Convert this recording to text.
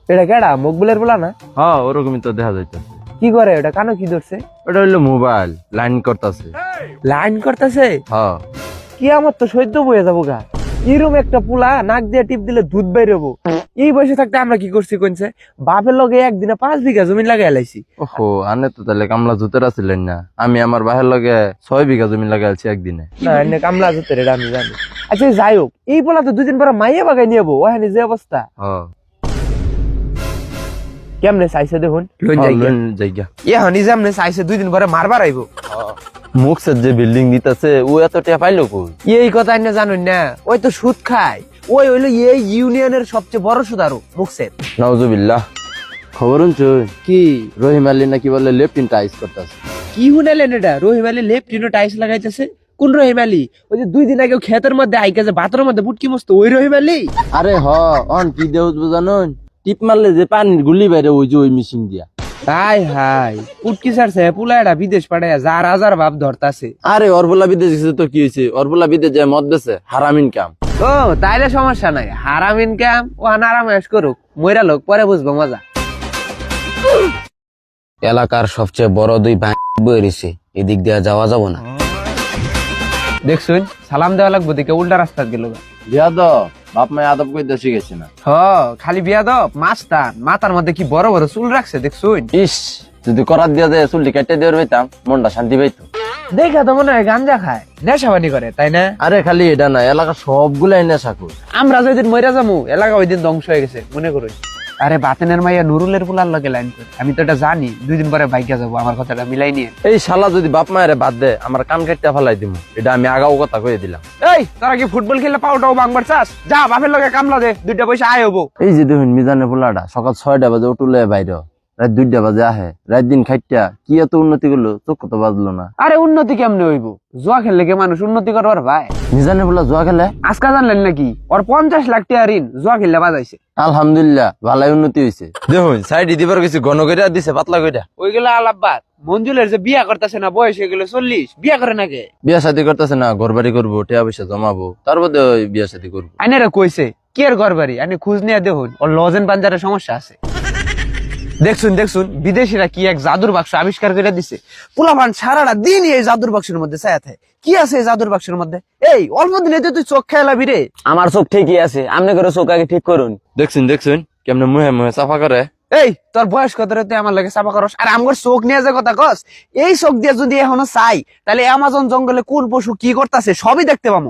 এটা কেডা মকবুলের বলা না? হ্যাঁ ওরকমই তো দেখা যাইতেছে। কি করে ওটা, কানো কি ধরছে? ওটা হইলো মোবাইল লাইন করতেছে। লাইন করতেছে? হ্যাঁ কি আমার তো সহ্য বয়ে যাবো গা। এরম একটা পুলা নাক দিয়ে টিপ দিলে দুধ বাইরবো। এই বয়সে থাকতে আমরা কি করছি কোনছে, বাপের লগে একদিনে 5 বিঘা জমি লাগাই লাইছি। ওহো, আনে তো তাহলে কামলা জুতের আছিলেন না? আমি আমার বাহের লগে 6 বিঘা জমি লাগাইছি একদিনে। না এনে কামলা জুতের, এটা আমি জানি। আচ্ছা যাই হোক, এই পোলা তো 2 দিন পরে মাইয়া বাগাই নিয়ে যাবো, ওখানে যে অবস্থা। হ্যাঁ কেমনে চাইছে দেখুন, জায়গা এখন যেমনে চাইছে 2 দিন পরে মারবার আইব। মুখসের যে বিল্ডিং দিতেছে ও এত টাকা পাইলো কই? এই কথা না জানুন না, ওই তো সুদ খায়। ওই হইলো এই ইউনিয়নের সবচেয়ে বড় সুদারু মুখসের। নাউজুবিল্লাহ। খবর শুনছুন? কি রহিম আলী নাকি বলে লেফট ইন টাইস করতেছে। কি শুনালেন এটা? রহিম আলী লেফট ইনো টাইস লাগাইতেছে? কোন রহিম আলী? ওই যে 2 দিন আগে ক্ষেতের মধ্যে আইকা যে বাতরের মধ্যে বুটকি মস্ত, ওই রহিম আলী? আরে হ অন কি দেউজ বুঝানোন, টিপ মারলে যে পানির গুলি বাইরে ওই যে ওই মেশিন দিয়া। হাই হাই, পুটকি ছাড়ছে পুলাটা বিদেশ পাঠায় যার হাজার ভাব ধরতাছে। আরে অরবলা বিদেশ গেছে তো কি হয়েছে? অরবলা বিদেশ যায় মদ বেছে, হারাম ইনকাম। ও তাইলে সমস্যা নাই, হারাম ইনকাম ও আরাম এস করুক, মইরা লোক পরে বুঝবো মজা। এলাকার সবচেয়ে বড় 2 ভাই বেরিয়েছে, এদিক দিয়ে যাওয়া যাব না। দেখছুন, সালাম দেওয়া লাগবো দিকে উল্টা রাস্তা গেল। বিয়াদ বাপ মায় আদব কইতে শিখেছে না। হ খালি বিয়াদব মাস্তান, মাথার মধ্যে কি বড় বড় চুল রাখছে দেখছুন। ইস, যদি করার দিয়া যায় চুলটি কেটে দিয়ে পাইতাম, মনটা শান্তি পাইতো। দেখা তো মনে হয় গাঞ্জা খায়, নেশাবানি করে, তাই না? আরে খালি এটা না, এলাকা সবগুলাই নেশা করে। আমরা যেদিন মইরা যাবো এলাকা ওই দিন ধ্বংস হয়ে গেছে মনে করুন। আরে বাতেনের মাইয়া নুরুলের পুলার লগে লাইন করে, আমি তো এটা জানি 2 দিন পরে বাইকে যাবো, আমার কথাটা মিলাই নিয়ে। এই শালা যদি বাপ মায়ের বাদ দে, আমার কান কাটতে ফেলাই দিব, এটা আমি আগাও কথা কয়ে দিলাম। এই তোরা কি ফুটবল খেলে পাউটাও ভাঙবার চাস? যা বাপের লগে কামলা দে, 2টা পয়সা আয় হবো। এই যে দেখুন মিজানের পোলাটা সকাল 6টা বাজে উঠলে বাইরে, রাত 2টা বাজে আহে, রাত দিন খাইটা কি এত উন্নতি করলো, চোখ তো বাজলো না। আরে উন্নতি কেমনে হইব? জুয়া খেললে কি মানুষ উন্নতি করবার ভাই? মিজানের পোলা জুয়া খেলে? আজকা জানলেন নাকি ওর 50 লাখ টাকা ঋণ জুয়া খেললে বাজাইছে? আলহামদুলিল্লাহ, ভালাই উন্নতি হয়েছে। দেখুন সাইডে দিবার কিছু ঘন কইরা দিছে, পাতলা কইরা। ওইগুলা আলাপবাদ। মঞ্জুলের যে বিয়া করতেছে না, বয়স হয়ে গেল 40, বিয়া করে নাকি? বিয়া শাদী করতেছে না, ঘর বাড়ি করবো, টাকা পয়সা জমাবো, তার মধ্যে ওই বিয়া শাদী করবো। আইনারা কইছে কি আর ঘর বাড়ি, আইনে খোঁজ নিয়ে দেখুন ওর লজেন পাঞ্জারের সমস্যা আছে। দেখছুন দেখছুন, বিদেশিরা কি এক জাদুর বাক্স আবিষ্কার করে দিছে। পোলাপান সারাটা দিন এই জাদুর বাক্সের মধ্যে ছায়া থাকে। কি আছে এই জাদুর বাক্সের মধ্যে? এই অল্প দিনে তো তুই চোখ খেলাবি রে। আমার চোখ ঠিকই আছে, আপনি করে চোখ আগে ঠিক করুন। দেখছুন দেখছুন কেমনে মুহে মুহে সাফা করে। এই তোর বয়স কত রে তুই আমার লাগে চাপা করস? আর আমার চোখ নিয়ে যে কথা কস, এই চোখ দিয়ে যদি এখনো চাই তাহলে অ্যামাজন জঙ্গলে কোন পশু কি করতেছে সবই দেখতে পাবো।